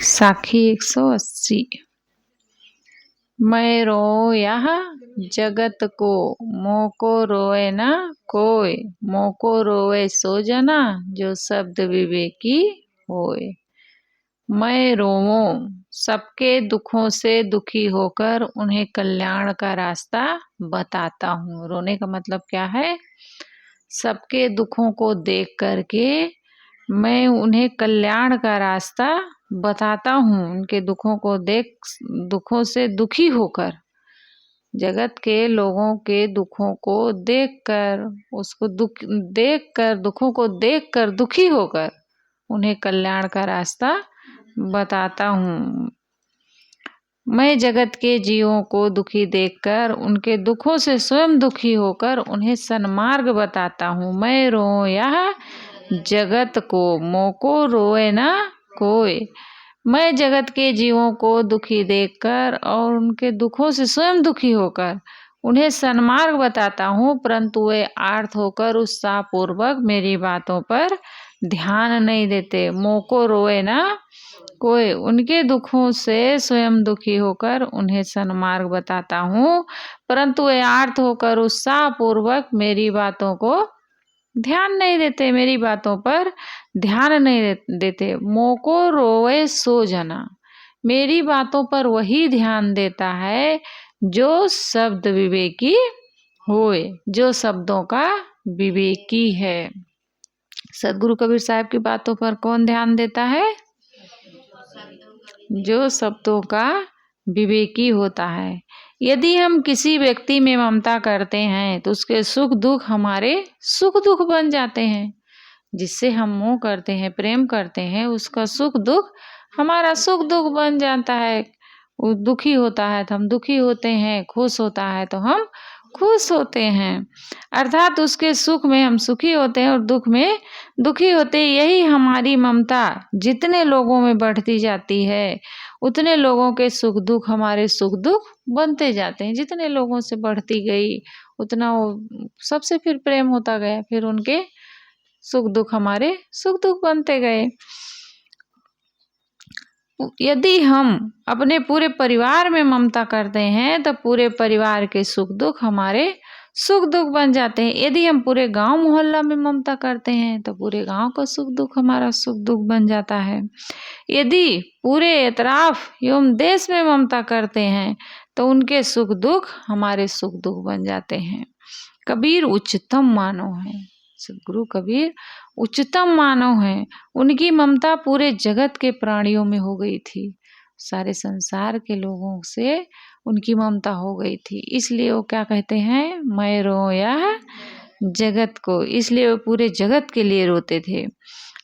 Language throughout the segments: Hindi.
साखी 180। मैं रो यह जगत को, मोको रोए ना कोय। मोको रोए सो जना, जो शब्द विवेकी होए। मैं रोऊं सबके दुखों से दुखी होकर उन्हें कल्याण का रास्ता बताता हूँ। रोने का मतलब क्या है? सबके दुखों को देख करके मैं उन्हें कल्याण का रास्ता बताता हूँ। उनके दुखों से दुखी होकर, जगत के लोगों के दुखों को देखकर, दुखों को देखकर दुखी होकर उन्हें कल्याण का रास्ता बताता हूँ। मैं जगत के जीवों को दुखी देखकर उनके दुखों से स्वयं दुखी होकर उन्हें सन्मार्ग बताता हूँ। मैं रो यह जगत को, मोको रोए ना कोई। मैं जगत के जीवों को दुखी देखकर और उनके दुखों से स्वयं दुखी होकर उन्हें सन्मार्ग बताता हूँ, परंतु वे आर्त होकर उत्साहपूर्वक मेरी बातों पर ध्यान नहीं देते। मोको रोए ना कोई, उनके दुखों से स्वयं दुखी होकर उन्हें सन्मार्ग बताता हूँ, परंतु वे आर्त होकर उत्साहपूर्वक मेरी बातों को ध्यान नहीं देते, मेरी बातों पर ध्यान नहीं देते। मोको रोए सो जना, मेरी बातों पर वही ध्यान देता है जो शब्द विवेकी होए, जो शब्दों का विवेकी है। सदगुरु कबीर साहब की बातों पर कौन ध्यान देता है? जो शब्दों का विवेकी होता है। यदि हम किसी व्यक्ति में ममता करते हैं तो उसके सुख दुख हमारे सुख दुख बन जाते हैं। जिससे हम मोह करते हैं, प्रेम करते हैं, उसका सुख दुख हमारा सुख दुख बन जाता है। वो दुखी होता है तो हम दुखी होते हैं, खुश होता है तो हम खुश होते हैं। अर्थात उसके सुख में हम सुखी होते हैं और दुख में दुखी होते हैं। यही हमारी ममता जितने लोगों में बढ़ती जाती है, उतने लोगों के सुख दुख हमारे सुख दुख बनते जाते हैं। जितने लोगों से बढ़ती गई उतना वो सबसे फिर प्रेम होता गया, फिर उनके सुख दुख हमारे सुख दुख बनते गए। यदि हम अपने पूरे परिवार में ममता करते हैं तो पूरे परिवार के सुख दुख हमारे सुख दुख बन जाते हैं। यदि हम पूरे गांव मोहल्ला में ममता करते हैं तो पूरे गांव का सुख दुख हमारा सुख दुख बन जाता है। यदि पूरे एतराफ एवं देश में ममता करते हैं तो उनके सुख दुख हमारे सुख दुख बन जाते हैं। कबीर उच्चतम मानव है, सदगुरु कबीर उच्चतम मानव हैं। उनकी ममता पूरे जगत के प्राणियों में हो गई थी, सारे संसार के लोगों से उनकी ममता हो गई थी। इसलिए वो क्या कहते हैं? मैं रो यह जगत को। इसलिए वो पूरे जगत के लिए रोते थे।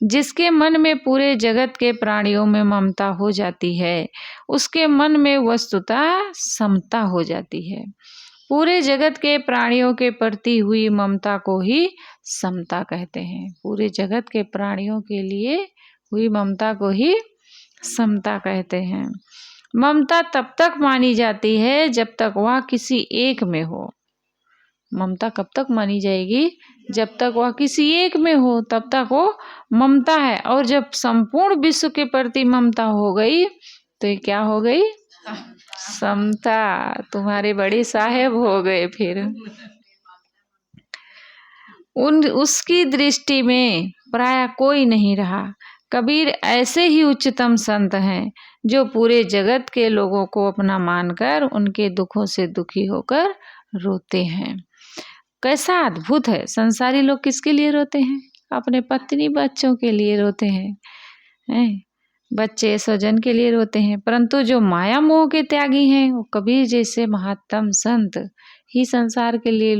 जिसके मन में पूरे जगत के प्राणियों में ममता हो जाती है, उसके मन में वस्तुतः समता हो जाती है। पूरे जगत के प्राणियों के प्रति हुई ममता को ही समता कहते हैं। पूरे जगत के प्राणियों के लिए हुई ममता को ही समता कहते हैं। ममता तब तक मानी जाती है जब तक वह किसी एक में हो। ममता कब तक मानी जाएगी? जब तक वह किसी एक में हो, तब तक वो ममता है। और जब संपूर्ण विश्व के प्रति ममता हो गई तो ये क्या हो गई? समता। तुम्हारे बड़े साहेब हो गए। फिर उसकी दृष्टि में प्राय कोई नहीं रहा। कबीर ऐसे ही उच्चतम संत हैं जो पूरे जगत के लोगों को अपना मानकर उनके दुखों से दुखी होकर रोते हैं। कैसा अद्भुत है! संसारी लोग किसके लिए रोते हैं? अपने पत्नी बच्चों के लिए रोते हैं, बच्चे स्वजन के लिए रोते हैं। परंतु जो माया मोह के त्यागी हैं, वो कबीर जैसे महात्म संत ही संसार के लिए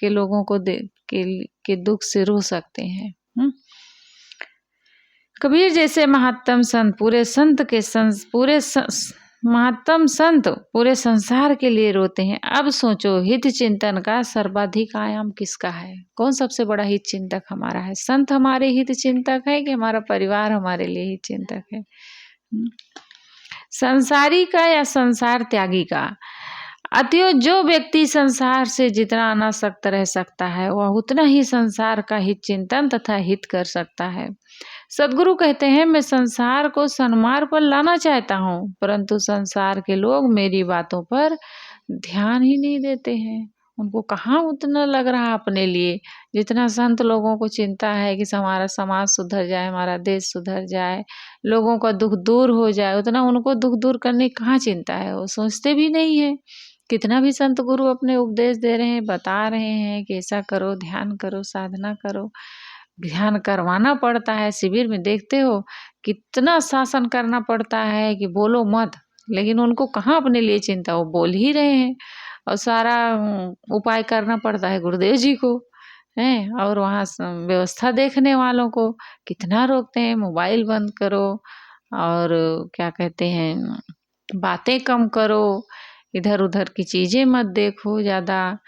के लोगों को के दुख से रो सकते हैं। कबीर जैसे महात्म संत महात्म संत पूरे संसार के लिए रोते हैं। अब सोचो, हित चिंतन का सर्वाधिक आयाम किसका है? कौन सबसे बड़ा हित चिंतक हमारा है? संत हमारे हित चिंतक है कि हमारा परिवार हमारे लिए हित चिंतक है? संसारी का या संसार त्यागी का? अतएव जो व्यक्ति संसार से जितना अनासक्त रह सकता है, वह उतना ही संसार का हित चिंतन तथा हित कर सकता है। सदगुरु कहते हैं मैं संसार को सन्मार्ग पर लाना चाहता हूँ, परंतु संसार के लोग मेरी बातों पर ध्यान ही नहीं देते हैं। उनको कहाँ उतना लग रहा अपने लिए, जितना संत लोगों को चिंता है कि हमारा समाज सुधर जाए, हमारा देश सुधर जाए, लोगों का दुख दूर हो जाए, उतना उनको दुख दूर करने की कहाँ चिंता है। वो सोचते भी नहीं है। कितना भी संत गुरु अपने उपदेश दे रहे हैं, बता रहे हैं कि ऐसा करो, ध्यान करो, साधना करो, ध्यान करवाना पड़ता है। शिविर में देखते हो कितना शासन करना पड़ता है कि बोलो मत, लेकिन उनको कहाँ अपने लिए चिंता, वो बोल ही रहे हैं। और सारा उपाय करना पड़ता है गुरुदेव जी को हैं, और वहाँ व्यवस्था देखने वालों को कितना रोकते हैं, मोबाइल बंद करो और क्या कहते हैं बातें कम करो, इधर उधर की चीज़ें मत देखो ज़्यादा।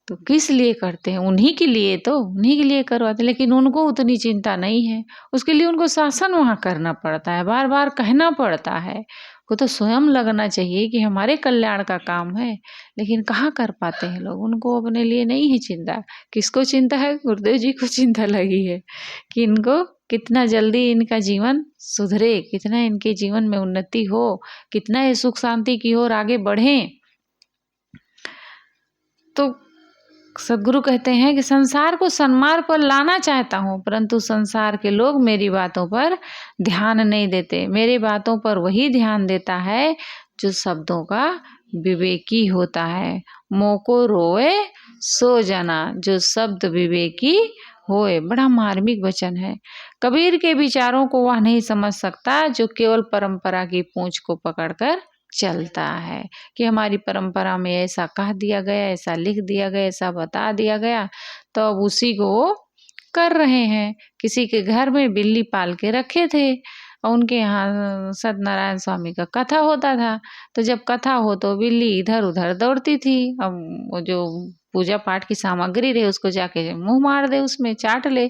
तो किस लिए करते हैं? उन्हीं के लिए, तो उन्हीं के लिए करवाते, लेकिन उनको उतनी चिंता नहीं है। उसके लिए उनको शासन वहाँ करना पड़ता है, बार बार कहना पड़ता है। वो तो स्वयं लगना चाहिए कि हमारे कल्याण का काम है, लेकिन कहाँ कर पाते हैं लोग। उनको अपने लिए नहीं है चिंता। किसको चिंता है? गुरुदेव जी को चिंता लगी है कि इनको कितना जल्दी इनका जीवन सुधरे, कितना इनके जीवन में उन्नति हो, कितना ये सुख शांति की ओर आगे बढ़ें। तो सदगुरु कहते हैं कि संसार को सन्मार्ग पर लाना चाहता हूँ, परंतु संसार के लोग मेरी बातों पर ध्यान नहीं देते। मेरी बातों पर वही ध्यान देता है जो शब्दों का विवेकी होता है। मोको रोए सो जना, जो शब्द विवेकी होए। बड़ा मार्मिक वचन है। कबीर के विचारों को वह नहीं समझ सकता जो केवल परंपरा की पूंछ को पकड़कर चलता है कि हमारी परंपरा में ऐसा कह दिया गया, ऐसा लिख दिया गया, ऐसा बता दिया गया, तो अब उसी को वो कर रहे हैं। किसी के घर में बिल्ली पाल के रखे थे और उनके यहाँ सत्यनारायण स्वामी का कथा होता था, तो जब कथा हो तो बिल्ली इधर उधर दौड़ती थी। अब वो जो पूजा पाठ की सामग्री रहे उसको जाके मुंह मार दे, उसमें चाट ले।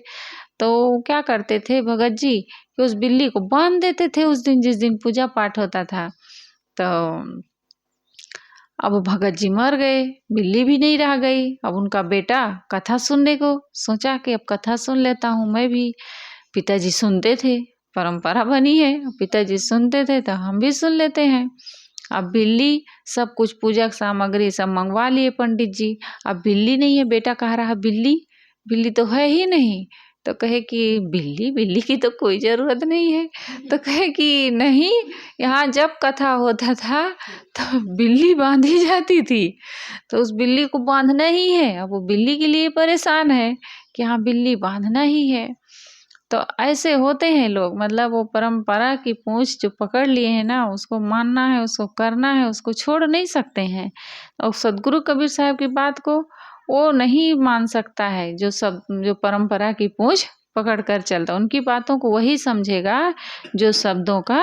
तो क्या करते थे भगत जी कि उस बिल्ली को बांध देते थे उस दिन, जिस दिन पूजा पाठ होता था। तो अब भगत जी मर गए, बिल्ली भी नहीं रह गई। अब उनका बेटा कथा सुनने को सोचा कि अब कथा सुन लेता हूँ मैं भी। पिताजी सुनते थे, परंपरा बनी है, पिताजी सुनते थे तो हम भी सुन लेते हैं। अब बिल्ली, सब कुछ पूजा सामग्री सब मंगवा लिए पंडित जी। अब बिल्ली नहीं है, बेटा कह रहा बिल्ली, बिल्ली तो है ही नहीं। तो कहे कि बिल्ली, बिल्ली की तो कोई ज़रूरत नहीं है। तो कहे कि नहीं, यहाँ जब कथा होता था तो बिल्ली बांधी जाती थी, तो उस बिल्ली को बांधना ही है। अब वो बिल्ली के लिए परेशान है कि हाँ बिल्ली बांधना ही है। तो ऐसे होते हैं लोग, मतलब वो परंपरा की पूंछ जो पकड़ लिए हैं ना, उसको मानना है, उसको करना है, उसको छोड़ नहीं सकते हैं। और सदगुरु कबीर साहब की बात को वो नहीं मान सकता है जो परंपरा की पूंछ पकड़ कर चलता, उनकी बातों को वही समझेगा जो शब्दों का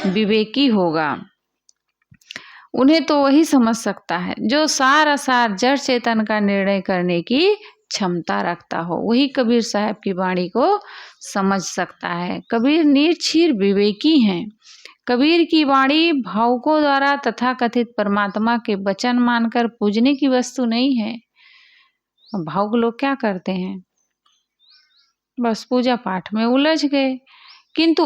विवेकी होगा। उन्हें तो वही समझ सकता है जो सार असार जड़ चेतन का निर्णय करने की क्षमता रखता हो, वही कबीर साहब की वाणी को समझ सकता है। कबीर निर्क्षीर विवेकी हैं। कबीर की वाणी भावुकों द्वारा तथाकथित परमात्मा के वचन मानकर पूजने की वस्तु नहीं है। भावुक लोग क्या करते हैं, बस पूजा पाठ में उलझ गए, किंतु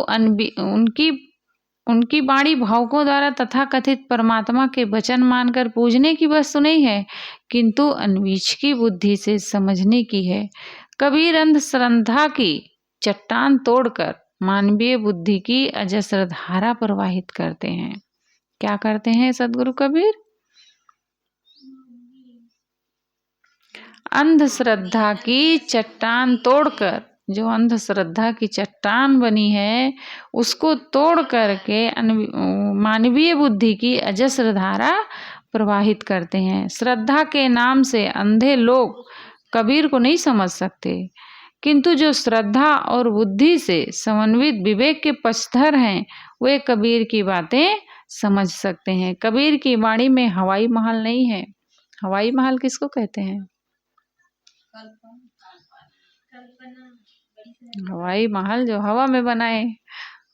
उनकी वाणी भावुकों द्वारा तथाकथित परमात्मा के वचन मानकर पूजने की वस्तु नहीं है, किंतु अन्वीक्षिकी बुद्धि से समझने की है। कबीर अंधश्रद्धा की चट्टान तोड़कर मानवीय बुद्धि की अजस्र धारा प्रवाहित करते हैं। क्या करते हैं सदगुरु कबीर? अंधश्रद्धा की चट्टान तोड़कर, जो अंधश्रद्धा की चट्टान बनी है उसको तोड़ करके मानवीय बुद्धि की अजस्र धारा प्रवाहित करते हैं। श्रद्धा के नाम से अंधे लोग कबीर को नहीं समझ सकते, किंतु जो श्रद्धा और बुद्धि से समन्वित विवेक के पक्षधर हैं वे कबीर की बातें समझ सकते हैं। कबीर की वाणी में हवाई महल नहीं है। हवाई महल किसको कहते हैं? हवाई महल जो हवा में बनाए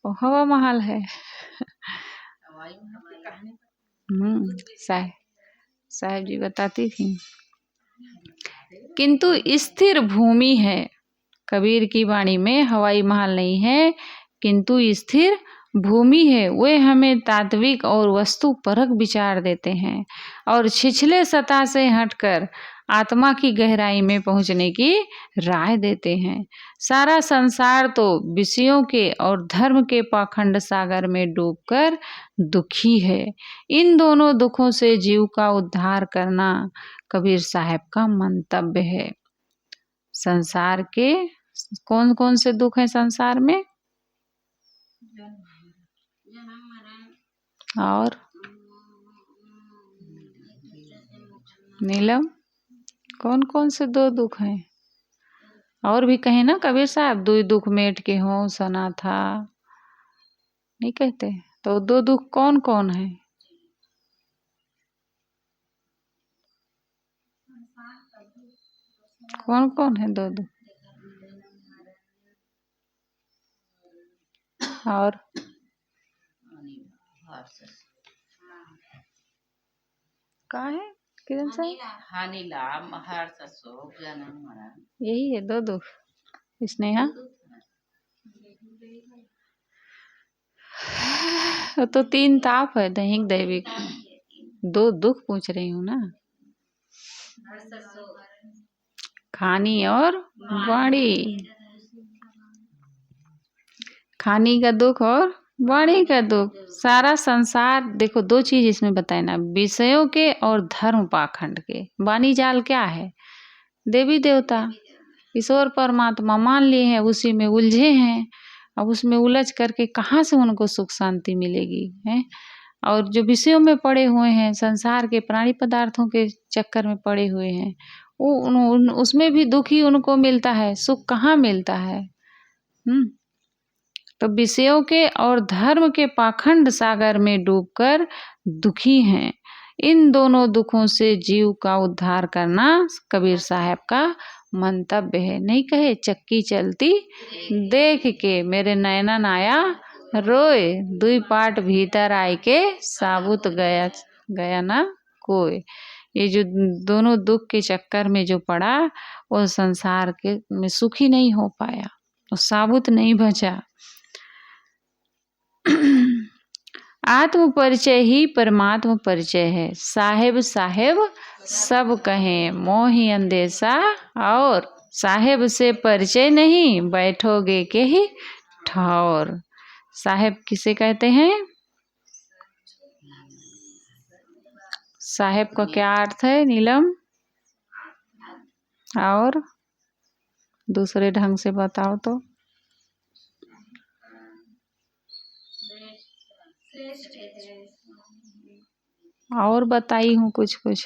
वो हवा महल है। साहिब जी बताती थी। किंतु स्थिर भूमि है। कबीर की वाणी में हवाई महल नहीं है, किंतु स्थिर भूमि है वे हमें तात्विक और वस्तुपरक विचार देते हैं और छिछले सतह से हटकर आत्मा की गहराई में पहुंचने की राय देते हैं। सारा संसार तो विषयों के और धर्म के पाखंड सागर में डूबकर दुखी है। इन दोनों दुखों से जीव का उद्धार करना कबीर साहब का मंतव्य है। संसार के कौन कौन से दुख हैं संसार में? और नीलम, कौन कौन से दो दुख हैं? और भी कहे ना कबीर साहब, दुई दुख मेट के हों सना था, नहीं कहते? तो दो दुख कौन कौन है? कौन कौन है दो दुख? और का है किरण साहब? हानि लाभ हर्ष शोक जन्म मरण, यही है दो दुख। स्नेहा तो तीन ताप है, दैहिक दैविक। दो दुख पूछ रही हूँ ना, खानी और वाणी। खानी का दुख और वाणी का दुख। सारा संसार देखो, दो चीज इसमें बताए ना, विषयों के और धर्म पाखंड के। वाणी जाल क्या है? देवी देवता ईश्वर परमात्मा मान लिए हैं, उसी में उलझे हैं। अब उसमें उलझ करके कहाँ से उनको सुख शांति मिलेगी है? और जो विषयों में पड़े हुए हैं, संसार के प्राणी पदार्थों के चक्कर में पड़े हुए हैं, वो उसमें भी दुख ही उनको मिलता है, सुख कहाँ मिलता है? तो विषयों के और धर्म के पाखंड सागर में डूबकर दुखी हैं। इन दोनों दुखों से जीव का उद्धार करना कबीर साहब का मंतव्य है। नहीं कहे चक्की चलती देख के मेरे नैनन आया रोए, दुई पाट भीतर आए के साबुत गया ना कोई। ये जो दोनों दुख के चक्कर में जो पड़ा, वो संसार के में सुखी नहीं हो पाया, वो साबुत नहीं बचा। आत्म परिचय ही परमात्म परिचय है। साहेब साहेब सब कहें, मोहि अंदेशा, और साहेब से परिचय नहीं, बैठोगे के ही ठौर। साहेब किसे कहते हैं? साहेब का क्या अर्थ है नीलम? और दूसरे ढंग से बताओ तो। और बताई हूँ कुछ कुछ।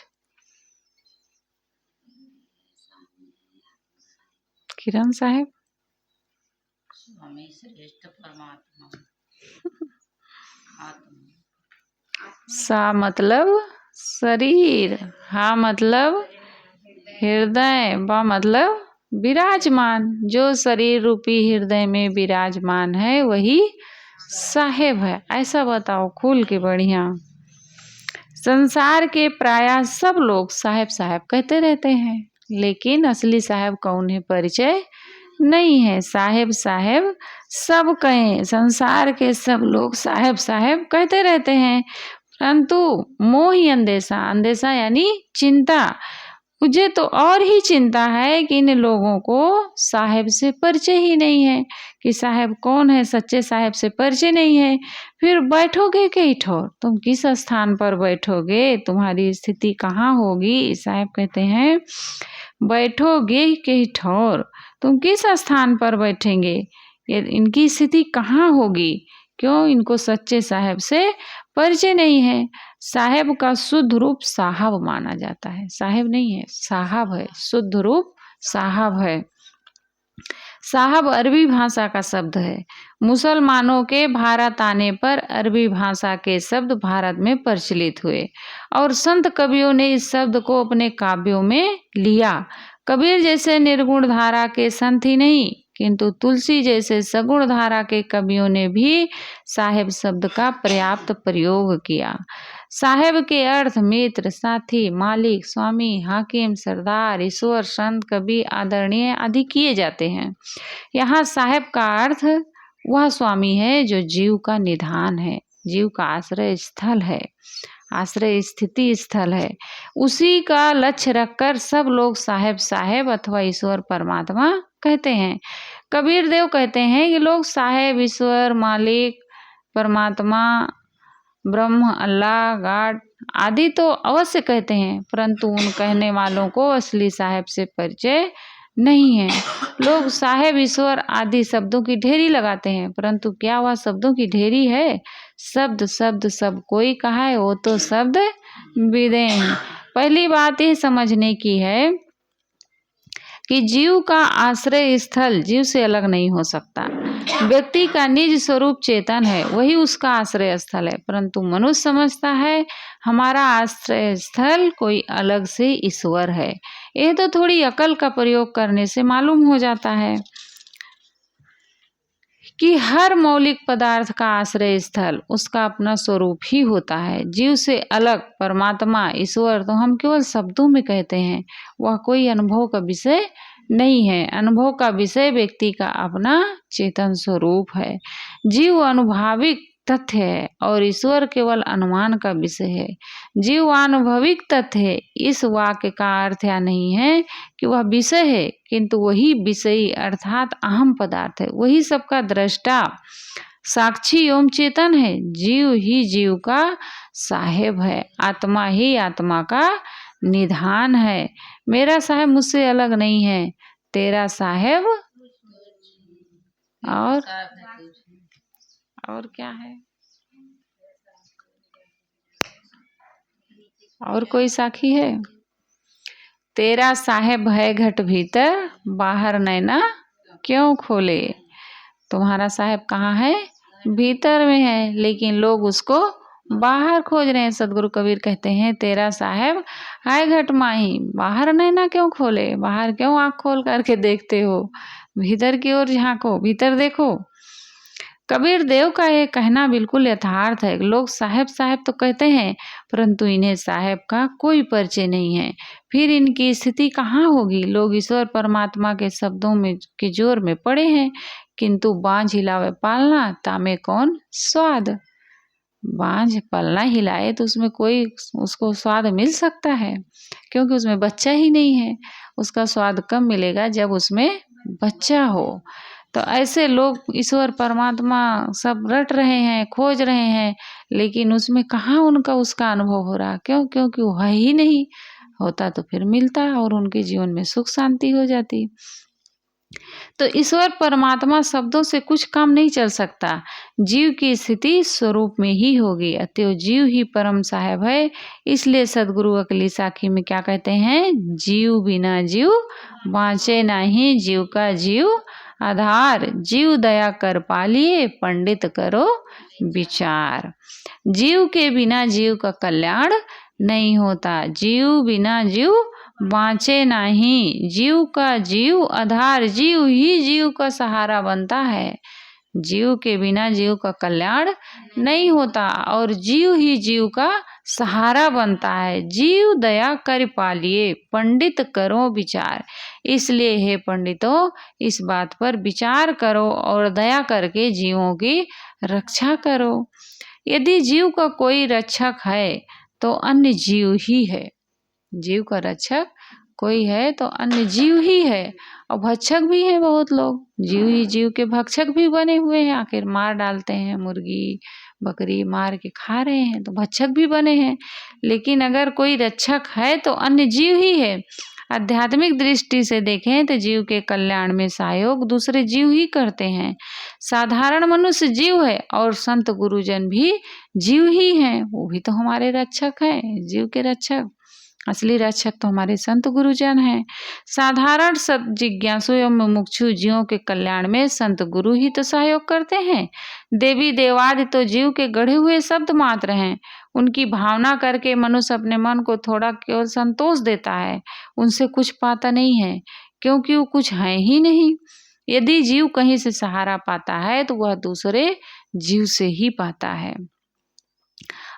किरण साहब, सा मतलब शरीर, हा मतलब हृदय, बा मतलब विराजमान। जो शरीर रूपी हृदय में विराजमान है वही साहेब है। ऐसा बताओ खुल के बढ़िया। संसार के प्रायः सब लोग साहेब साहेब कहते रहते हैं, लेकिन असली साहेब का उन्हें परिचय नहीं है। साहेब साहेब सब कहें, संसार के सब लोग साहेब साहेब कहते रहते हैं, परंतु मोह ही अंदेशा, अंदेशा यानी चिंता, मुझे तो और ही चिंता है कि इन लोगों को साहेब से परिचय ही नहीं है कि साहेब कौन है। सच्चे साहेब से परिचय नहीं है, फिर बैठोगे कहीं ठोर, तुम किस स्थान पर बैठोगे, तुम्हारी स्थिति कहाँ होगी? साहेब कहते हैं बैठोगे कहीं ठोर, तुम किस स्थान पर बैठेंगे, इनकी स्थिति कहाँ होगी? क्यों? इनको सच्चे साहेब से परिचय नहीं है। साहेब का शुद्ध रूप साहब माना जाता है, साहेब नहीं है, साहब है, शुद्ध रूप साहब है। साहब अरबी भाषा का शब्द है। मुसलमानों के भारत आने पर अरबी भाषा के शब्द भारत में प्रचलित हुए और संत कवियों ने इस शब्द को अपने काव्यों में लिया। कबीर जैसे निर्गुण धारा के संत ही नहीं, किंतु तुलसी जैसे सगुण धारा के कवियों ने भी साहेब शब्द का पर्याप्त प्रयोग किया। साहेब के अर्थ मित्र, साथी, मालिक, स्वामी, हाकिम, सरदार, ईश्वर, संत, कवि, आदरणीय आदि किए जाते हैं। यहाँ साहेब का अर्थ वह स्वामी है जो जीव का निधान है, जीव का आश्रय स्थल है, आश्रय स्थिति स्थल है। उसी का लक्ष्य रखकर सब लोग साहेब साहेब अथवा ईश्वर परमात्मा कहते हैं। कबीर देव कहते हैं कि लोग साहेब, ईश्वर, मालिक, परमात्मा, ब्रह्म, अल्लाह, गॉड आदि तो अवश्य कहते हैं, परंतु उन कहने वालों को असली साहेब से परिचय नहीं है। लोग साहेब, ईश्वर आदि शब्दों की ढेरी लगाते हैं, परंतु क्या वह शब्दों की ढेरी है? शब्द शब्द सब कोई कहा है, वो तो शब्द विदे हैं। पहली बात यह समझने की है कि जीव का आश्रय स्थल जीव से अलग नहीं हो सकता। व्यक्ति का निज स्वरूप चेतन है, वही उसका आश्रय स्थल है, परंतु मनुष्य समझता है हमारा आश्रय स्थल कोई अलग से ईश्वर है। यह तो थोड़ी अकल का प्रयोग करने से मालूम हो जाता है कि हर मौलिक पदार्थ का आश्रय स्थल उसका अपना स्वरूप ही होता है। जीव से अलग परमात्मा, ईश्वर तो हम केवल शब्दों में कहते हैं, वह कोई अनुभव का विषय नहीं है। अनुभव का विषय व्यक्ति का अपना चेतन स्वरूप है। जीव अनुभाविक तथ्य है और ईश्वर केवल अनुमान का विषय है। जीव अनुभविक तथ्य है। इस वाक्य का अर्थ यह नहीं है कि वह विषय है, किंतु वही विषयी अर्थात अहम पदार्थ है, वही सबका दृष्टा, साक्षी एवं चेतन है। जीव ही जीव का साहेब है, आत्मा ही आत्मा का निधान है। मेरा साहेब मुझसे अलग नहीं है, तेरा साहेब और क्या है? और कोई साखी है? तेरा साहेब है घट भीतर, बाहर नैना क्यों खोले। तुम्हारा साहेब कहाँ है? भीतर में है, लेकिन लोग उसको बाहर खोज रहे हैं। सदगुरु कबीर कहते हैं तेरा साहेब है घट माही, बाहर नैना क्यों खोले। बाहर क्यों आँख खोल करके देखते हो, भीतर की ओर झांको, भीतर देखो। कबीर देव का ये कहना बिल्कुल यथार्थ है। लोग साहेब साहेब तो कहते हैं, परंतु इन्हें साहेब का कोई परिचय नहीं है। फिर इनकी स्थिति कहाँ होगी? लोग ईश्वर परमात्मा के शब्दों में के जोर में पड़े हैं, किंतु बांझ हिलावे पालना तामे कौन स्वाद। बांझ पलना हिलाए तो उसमें कोई उसको स्वाद मिल सकता है, क्योंकि उसमें बच्चा ही नहीं है। उसका स्वाद कब मिलेगा? जब उसमें बच्चा हो। तो ऐसे लोग ईश्वर परमात्मा सब रट रहे हैं, खोज रहे हैं, लेकिन उसमें कहाँ उनका उसका अनुभव हो रहा। क्यों? क्योंकि वह ही नहीं होता तो फिर मिलता और उनके जीवन में सुख शांति हो जाती। तो ईश्वर परमात्मा शब्दों से कुछ काम नहीं चल सकता। जीव की स्थिति स्वरूप में ही होगी। अतएव जीव ही परम साहेब है। इसलिए सदगुरु अकली साखी में क्या कहते हैं? जीव बिना जीव बाँचे नहीं, जीव का जीव आधार। जीव दया कर पालिए, पंडित करो विचार। जीव के बिना जीव का कल्याण नहीं होता। जीव बिना जीव बाँचे नहीं, जीव का जीव आधार। जीव ही जीव का सहारा बनता है। जीव के बिना जीव का कल्याण नहीं होता और जीव ही जीव का सहारा बनता है। जीव दया कर पालिए, पंडित करो विचार। इसलिए हे पंडितों, इस बात पर विचार करो और दया करके जीवों की रक्षा करो। यदि जीव का कोई रक्षक है तो अन्य जीव ही है। जीव का रक्षक कोई है तो अन्य जीव ही है। और भक्षक भी हैं बहुत लोग, जीव ही जीव के भक्षक भी बने हुए हैं। आखिर मार डालते हैं, मुर्गी बकरी मार के खा रहे हैं तो भक्षक भी बने हैं। लेकिन अगर कोई रक्षक है तो अन्य जीव ही है। आध्यात्मिक दृष्टि से देखें तो जीव के कल्याण में सहयोग दूसरे जीव ही करते हैं। साधारण मनुष्य जीव है और संत गुरुजन भी जीव ही हैं, वो भी तो हमारे रक्षक हैं, जीव के रक्षक। असली रक्षक तो हमारे संत गुरुजन हैं। साधारण सत जिज्ञासु एवं मुमुक्षु जीवों के कल्याण में संत गुरु ही तो सहयोग करते हैं। देवी देवादि तो जीव के गढ़े हुए शब्द मात्र हैं। उनकी भावना करके मनुष्य अपने मन को थोड़ा केवल संतोष देता है, उनसे कुछ पाता नहीं है, क्योंकि वो कुछ है ही नहीं। यदि जीव कहीं से सहारा पाता है तो वह दूसरे जीव से ही पाता है।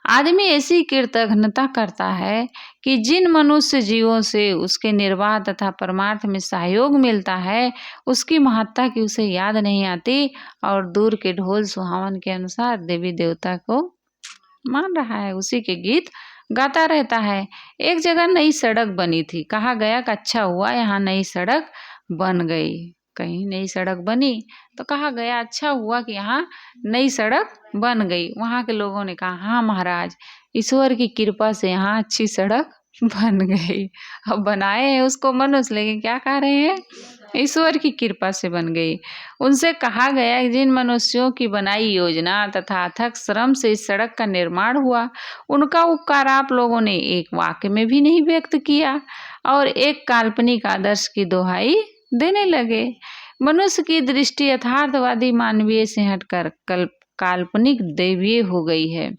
आदमी ऐसी कृतघ्नता करता है कि जिन मनुष्य जीवों से उसके निर्वाह तथा परमार्थ में सहयोग मिलता है उसकी महत्ता की उसे याद नहीं आती और दूर के ढोल सुहावन के अनुसार देवी देवता को मान रहा है, उसी के गीत गाता रहता है। एक जगह नई सड़क बनी थी, कहा गया कि अच्छा हुआ यहाँ नई सड़क बन गई। कहीं नई सड़क बनी तो कहा गया अच्छा हुआ कि यहाँ नई सड़क बन गई। वहाँ के लोगों ने कहा हाँ महाराज, ईश्वर की कृपा से यहाँ अच्छी सड़क बन गई। अब बनाए हैं उसको मनुष्य, लेकिन क्या कह रहे हैं, ईश्वर की कृपा से बन गई। उनसे कहा गया कि जिन मनुष्यों की बनाई योजना तथा अथक श्रम से इस सड़क का निर्माण हुआ, उनका उपकार आप लोगों ने एक वाक्य में भी नहीं व्यक्त किया और एक काल्पनिक आदर्श की दोहाई देने लगे। मनुष्य की दृष्टि यथार्थवादी मानवीय से हटकर काल्पनिक दैवीय हो गई है।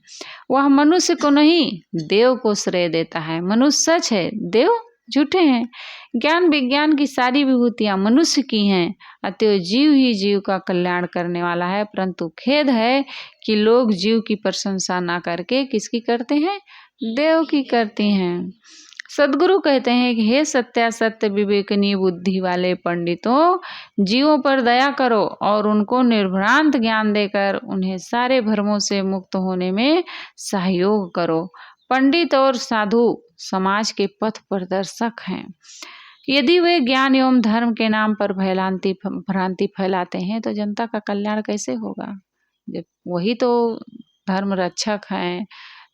वह मनुष्य को नहीं देव को श्रेय देता है। मनुष्य सच है, देव झूठे हैं। ज्ञान विज्ञान की सारी विभूतियां मनुष्य की हैं, अतएव जीव ही जीव का कल्याण करने वाला है। परंतु खेद है कि लोग जीव की प्रशंसा ना करके किसकी करते हैं, देव की करती हैं। सदगुरु कहते हैं कि हे सत्यासत्य विवेकनीय बुद्धि वाले पंडितों, जीवों पर दया करो और उनको निर्भ्रांत ज्ञान देकर उन्हें सारे भ्रमों से मुक्त होने में सहयोग करो। पंडित और साधु समाज के पथ प्रदर्शक हैं। यदि वे ज्ञान एवं धर्म के नाम पर भ्रांति फैलाते हैं तो जनता का कल्याण कैसे होगा। जब वही तो धर्म रक्षक हैं,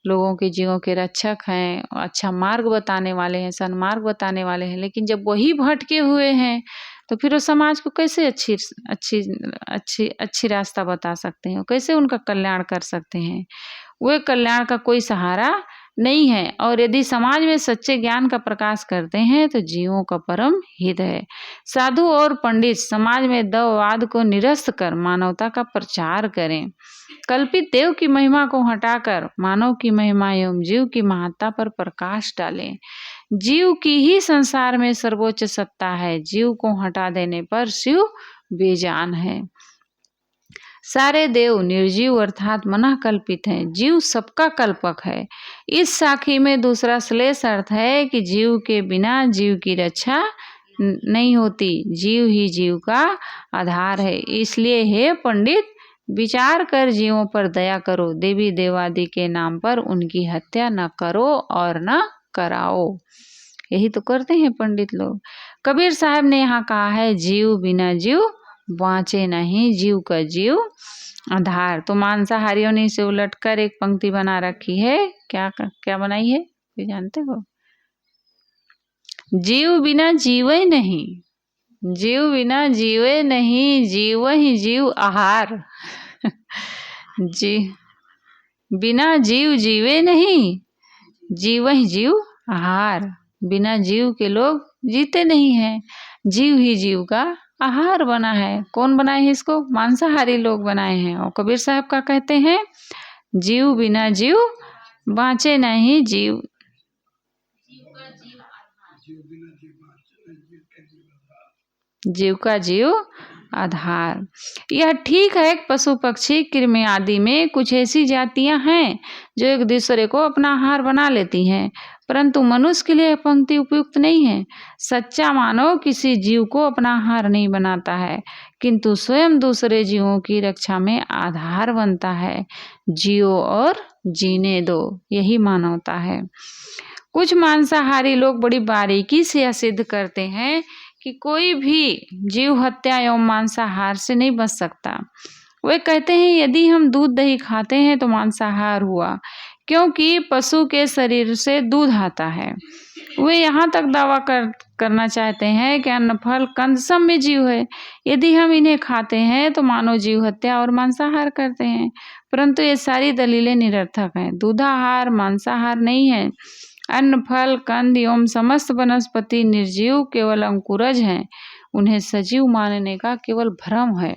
लोगों के जीवों के रक्षक हैं, अच्छा मार्ग बताने वाले हैं, सन्मार्ग बताने वाले हैं, लेकिन जब वही भटके हुए हैं तो फिर वो समाज को कैसे अच्छी रास्ता बता सकते हैं, कैसे उनका कल्याण कर सकते हैं। वे कल्याण का कोई सहारा नहीं है और यदि समाज में सच्चे ज्ञान का प्रकाश करते हैं तो जीवों का परम हित है। साधु और पंडित समाज में दववाद को निरस्त कर मानवता का प्रचार करें। कल्पित देव की महिमा को हटाकर मानव की महिमा एवं जीव की महत्ता पर प्रकाश डालें। जीव की ही संसार में सर्वोच्च सत्ता है। जीव को हटा देने पर शिव बेजान है। सारे देव निर्जीव अर्थात मना कल्पित हैं। जीव सबका कल्पक है। इस साखी में दूसरा श्लेष अर्थ है कि जीव के बिना जीव की रक्षा नहीं होती। जीव ही जीव का आधार है। इसलिए हे पंडित, विचार कर जीवों पर दया करो। देवी देवादि के नाम पर उनकी हत्या न करो और न कराओ। यही तो करते हैं पंडित लोग। कबीर साहब ने यहाँ कहा है जीव बिना जीव बाँचे नहीं, जीव का जीव आधार। तो मांसाहारियों ने इसे उलटकर एक पंक्ति बना रखी है। क्या बनाई है ये जानते हो? जीव बिना जीवे नहीं, जीव बिना जीवे नहीं, जीव ही जीव आहार। जी बिना जीव जीवे नहीं, जीव ही जीव आहार। बिना जीव के लोग जीते नहीं हैं। जीव ही जीव का आहार बना है। कौन बनाए है इसको? मांसाहारी लोग बनाए हैं। और कबीर साहब का कहते हैं जीव बिना जीव बाँचे नहीं, जीव का जीव आधार। यह ठीक है कि पशु पक्षी कृमि आदि में कुछ ऐसी जातियां हैं जो एक दूसरे को अपना आहार बना लेती हैं, परंतु मनुष्य के लिए पंक्ति उपयुक्त नहीं है। सच्चा मानव किसी जीव को अपना आहार नहीं बनाता है, किंतु स्वयं दूसरे जीवों की रक्षा में आधार बनता है। जियो और जीने दो, यही मानवता है। कुछ मांसाहारी लोग बड़ी बारीकी से यह सिद्ध करते हैं कि कोई भी जीव हत्या एवं मांसाहार से नहीं बच सकता। वे कहते हैं यदि हम दूध दही खाते हैं तो मांसाहार हुआ, क्योंकि पशु के शरीर से दूध आता है। वे यहाँ तक दावा करना चाहते हैं कि अन्न फल कंद सब में जीव है। यदि हम इन्हें खाते हैं तो मानव जीव हत्या और मांसाहार करते हैं, परंतु ये सारी दलीलें निरर्थक हैं। दूधाहार मांसाहार नहीं है। अन्न फल कंद एवं समस्त वनस्पति निर्जीव केवल अंकुरज हैं। उन्हें सजीव मानने का केवल भ्रम है।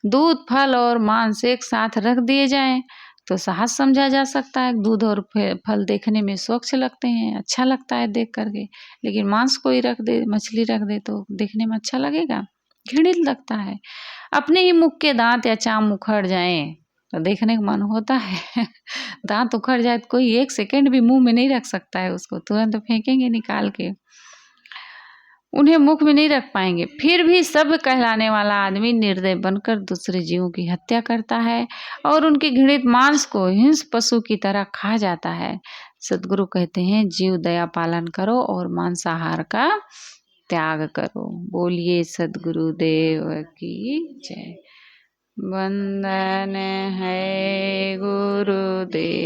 दूध फल और मांस एक साथ रख दिए जाएं तो सहज समझा जा सकता है। दूध और फल देखने में स्वच्छ लगते हैं, अच्छा लगता है देख करके, लेकिन मांस कोई रख दे, मछली रख दे तो देखने में अच्छा लगेगा? घृणित लगता है। अपने ही मुख के दांत या चाम उखड़ जाएं तो देखने का मन होता है। दांत उखड़ जाए तो कोई 1 सेकंड भी मुंह में नहीं रख सकता है उसको, तुरंत फेंकेंगे निकाल के। उन्हें मुख में नहीं रख पाएंगे। फिर भी सब कहलाने वाला आदमी निर्दय बनकर दूसरे जीवों की हत्या करता है और उनके घृणित मांस को हिंस पशु की तरह खा जाता है। सद्गुरु कहते हैं, जीव दया पालन करो और मांसाहार का त्याग करो। बोलिए सद्गुरुदेव की जय। वंदन है गुरुदेव।